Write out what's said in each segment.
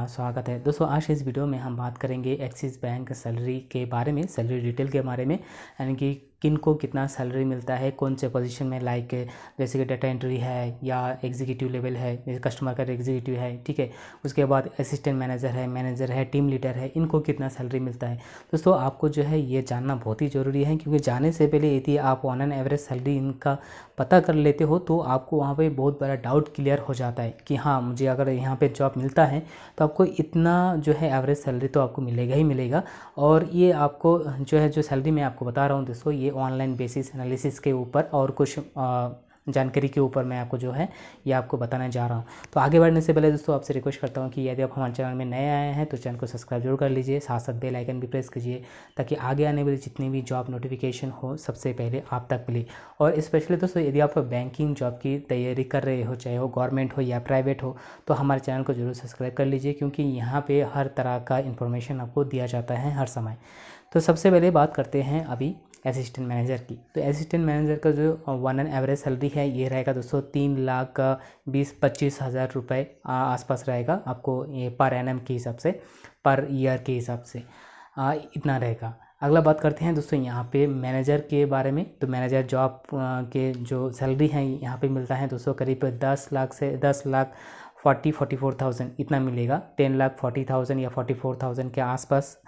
स्वागत है दोस्तों। आज इस वीडियो में हम बात करेंगे एक्सिस बैंक सैलरी के बारे में, सैलरी डिटेल के बारे में, यानी कि किन को कितना सैलरी मिलता है, कौन से पोजीशन में, लाइक जैसे कि डाटा एंट्री है या एग्जीक्यूटिव लेवल है, जैसे कस्टमर केयर एग्जीक्यूटिव है, ठीक है। उसके बाद असिस्टेंट मैनेजर है, टीम लीडर है, इनको कितना सैलरी मिलता है। दोस्तों आपको जो है ये जानना बहुत ही ज़रूरी है, क्योंकि जाने से पहले यदि आप ऑन एन एवरेज सैलरी इनका पता कर लेते हो तो आपको वहाँ पे बहुत बड़ा डाउट क्लियर हो जाता है कि हाँ, मुझे अगर यहाँ पे जॉब मिलता है तो आपको इतना जो है एवरेज सैलरी तो आपको मिलेगा ही मिलेगा। और ये आपको जो है, जो सैलरी मैं आपको बता रहा हूँ दोस्तों, ये ऑनलाइन बेसिस एनालिसिस के ऊपर और कुछ जानकारी के ऊपर मैं आपको जो है ये आपको बताने जा रहा हूँ। तो आगे बढ़ने से पहले दोस्तों आपसे रिक्वेस्ट करता हूँ कि यदि आप हमारे चैनल में नए आए हैं तो चैनल को सब्सक्राइब जरूर कर लीजिए, साथ साथ बेल आइकन भी प्रेस कीजिए ताकि आगे आने वाली जितनी भी जॉब नोटिफिकेशन हो सबसे पहले आप तक मिले। और स्पेशली दोस्तों यदि आप बैंकिंग जॉब की तैयारी कर रहे हो, चाहे वो गवर्नमेंट हो या प्राइवेट हो, तो हमारे चैनल को जरूर सब्सक्राइब कर लीजिए, क्योंकि यहाँ पर हर तरह का इन्फॉर्मेशन आपको दिया जाता है हर समय। तो सबसे पहले बात करते हैं अभी असिस्टेंट मैनेजर की। तो असिस्टेंट मैनेजर का जो वन एन एवरेज सैलरी है ये रहेगा दोस्तों 3,20,25,000 रुपये आसपास रहेगा आपको, ये पर एनम के हिसाब से, पर ईयर के हिसाब से इतना रहेगा। अगला बात करते हैं दोस्तों यहाँ पे मैनेजर के बारे में। तो मैनेजर जॉब के जो सैलरी है यहाँ पे मिलता है दोस्तों करीब 10 लाख से 10,40,44,000 इतना मिलेगा। 10,40,000 या 44,000 के आसपास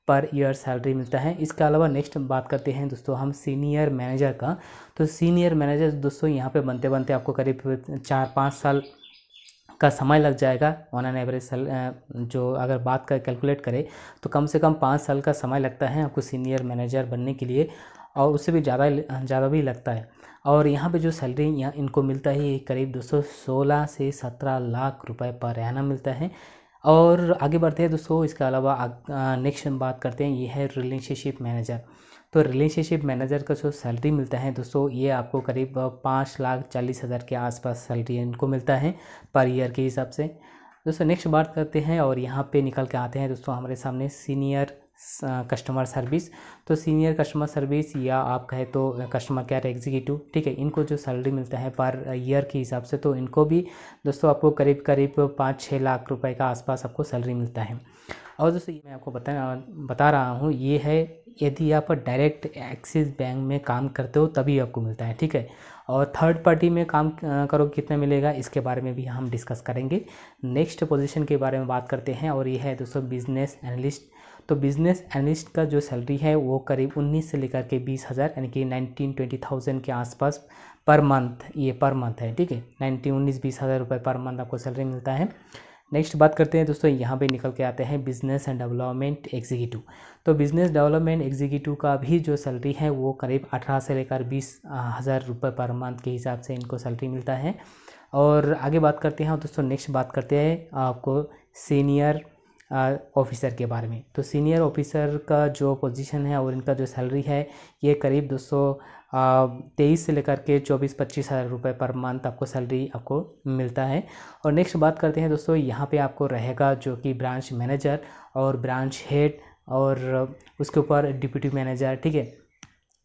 पर ईयर सैलरी मिलता है। इसके अलावा नेक्स्ट बात करते हैं दोस्तों हम सीनियर मैनेजर का। तो सीनियर मैनेजर दोस्तों यहाँ पे बनते बनते आपको करीब 4-5 साल का समय लग जाएगा ऑन एन एवरेज। जो अगर बात कर कैलकुलेट करें तो कम से कम 5 साल का समय लगता है आपको सीनियर मैनेजर बनने के लिए, और उससे भी ज़्यादा भी लगता है। और यहाँ पे जो सैलरी यहाँ इनको मिलता है ये करीब 216 से 17 लाख रुपए पर एनम मिलता है। और आगे बढ़ते हैं दोस्तों, इसके अलावा नेक्स्ट हम बात करते हैं, ये है रिलेशनशिप मैनेजर। तो रिलेशनशिप मैनेजर का जो सैलरी मिलता है दोस्तों ये आपको करीब 5,40,000 के आसपास सैलरी इनको मिलता है पर ईयर के हिसाब से। दोस्तों नेक्स्ट बात करते हैं और यहाँ पे निकल के आते हैं दोस्तों हमारे सामने सीनियर कस्टमर सर्विस। तो सीनियर कस्टमर सर्विस या आप कहें तो कस्टमर केयर एग्जीक्यूटिव, ठीक है, इनको जो सैलरी मिलता है पर ईयर के हिसाब से, तो इनको भी दोस्तों आपको करीब 5-6 लाख रुपए का आसपास आपको सैलरी मिलता है। और दोस्तों ये मैं आपको बता रहा हूँ ये है यदि आप डायरेक्ट एक्सिस बैंक में काम करते हो तभी आपको मिलता है, ठीक है। और थर्ड पार्टी में काम करो कितना मिलेगा इसके बारे में भी हम डिस्कस करेंगे। नेक्स्ट पोजीशन के बारे में बात करते हैं और ये है दोस्तों बिजनेस एनालिस्ट। तो बिजनेस एनालिस्ट का जो सैलरी है वो करीब 19 से लेकर के 20,000 यानी कि 19-20,000 के आसपास पर मंथ, ये पर मंथ है, ठीक है। 19-20,000 रुपये पर मंथ आपको सैलरी मिलता है। नेक्स्ट बात करते हैं दोस्तों, यहाँ पे निकल के आते हैं बिजनेस एंड डेवलपमेंट एग्जीक्यूटिव। तो बिजनेस डेवलपमेंट एग्जीक्यूटिव का भी जो सैलरी है वो करीब 18 से लेकर 20,000 रुपये पर मंथ के हिसाब से इनको सैलरी मिलता है। और आगे बात करते हैं दोस्तों, नेक्स्ट बात करते हैं आपको सीनियर ऑफिसर के बारे में। तो सीनियर ऑफिसर का जो पोजीशन है और इनका जो सैलरी है ये करीब 23 से लेकर के 24-25 हज़ार रुपये पर मंथ आपको सैलरी आपको मिलता है। और नेक्स्ट बात करते हैं दोस्तों, यहाँ पे आपको रहेगा जो कि ब्रांच मैनेजर और ब्रांच हेड और उसके ऊपर डिप्यूटी मैनेजर, ठीक है।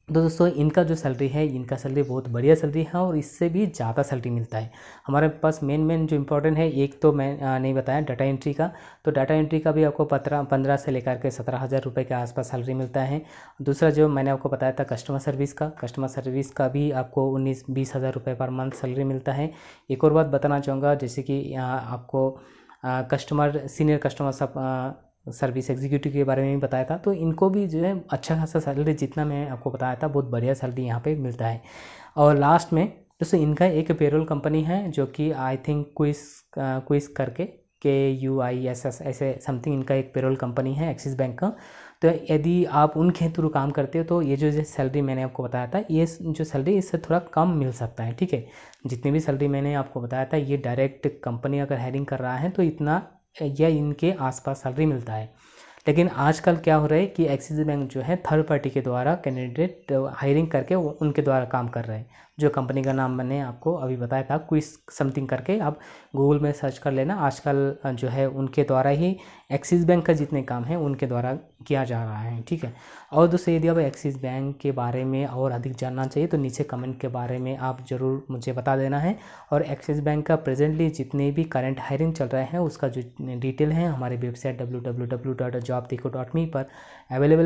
तो दोस्तों इनका जो सैलरी है, इनका सैलरी बहुत बढ़िया सैलरी है और इससे भी ज़्यादा सैलरी मिलता है। हमारे पास मेन जो इम्पोर्टेंट है, एक तो मैं नहीं बताया डाटा एंट्री का। तो डाटा एंट्री का भी आपको 15 से लेकर के 17,000 रुपये के आसपास सैलरी मिलता है। दूसरा जो मैंने आपको बताया था कस्टमर सर्विस का भी आपको 19-20 हज़ार रुपये पर मंथ सैलरी मिलता है। एक और बात बताना चाहूँगा, जैसे कि आपको सीनियर कस्टमर सर्विस एग्जीक्यूटिव के बारे में भी बताया था, तो इनको भी जो है अच्छा खासा सैलरी, जितना मैं आपको बताया था बहुत बढ़िया सैलरी यहाँ पे मिलता है। और लास्ट में दोस्तों इनका एक पेरोल कंपनी है जो कि आई थिंक क्विज करके KUISS ऐसे समथिंग इनका एक पेरोल कंपनी है एक्सिस बैंक का। तो यदि आप उनके थ्रू काम करते हो तो ये जो सैलरी मैंने आपको बताया था, ये जो सैलरी इससे थोड़ा कम मिल सकता है, ठीक है। जितनी भी सैलरी मैंने आपको बताया था ये डायरेक्ट कंपनी अगर हायरिंग कर रहा है तो इतना या इनके आसपास सैलरी मिलता है। लेकिन आजकल क्या हो रहा है कि एक्सिस बैंक जो है थर्ड पार्टी के द्वारा कैंडिडेट हायरिंग करके उनके द्वारा काम कर रहे हैं, जो कंपनी का नाम मैंने आपको अभी बताया था, क्विज समथिंग करके आप गूगल में सर्च कर लेना। आजकल जो है उनके द्वारा ही एक्सिस बैंक का जितने काम है उनके द्वारा किया जा रहा है, ठीक है। और दोस्तों यदि आप एक्सिस बैंक के बारे में और अधिक जानना चाहिए तो नीचे कमेंट के बारे में आप ज़रूर मुझे बता देना है। और एक्सिस बैंक का प्रेजेंटली जितने भी करंट हायरिंग चल रहे हैं उसका जो डिटेल है हमारे वेबसाइट www.jobdeko.me पर अवेलेबल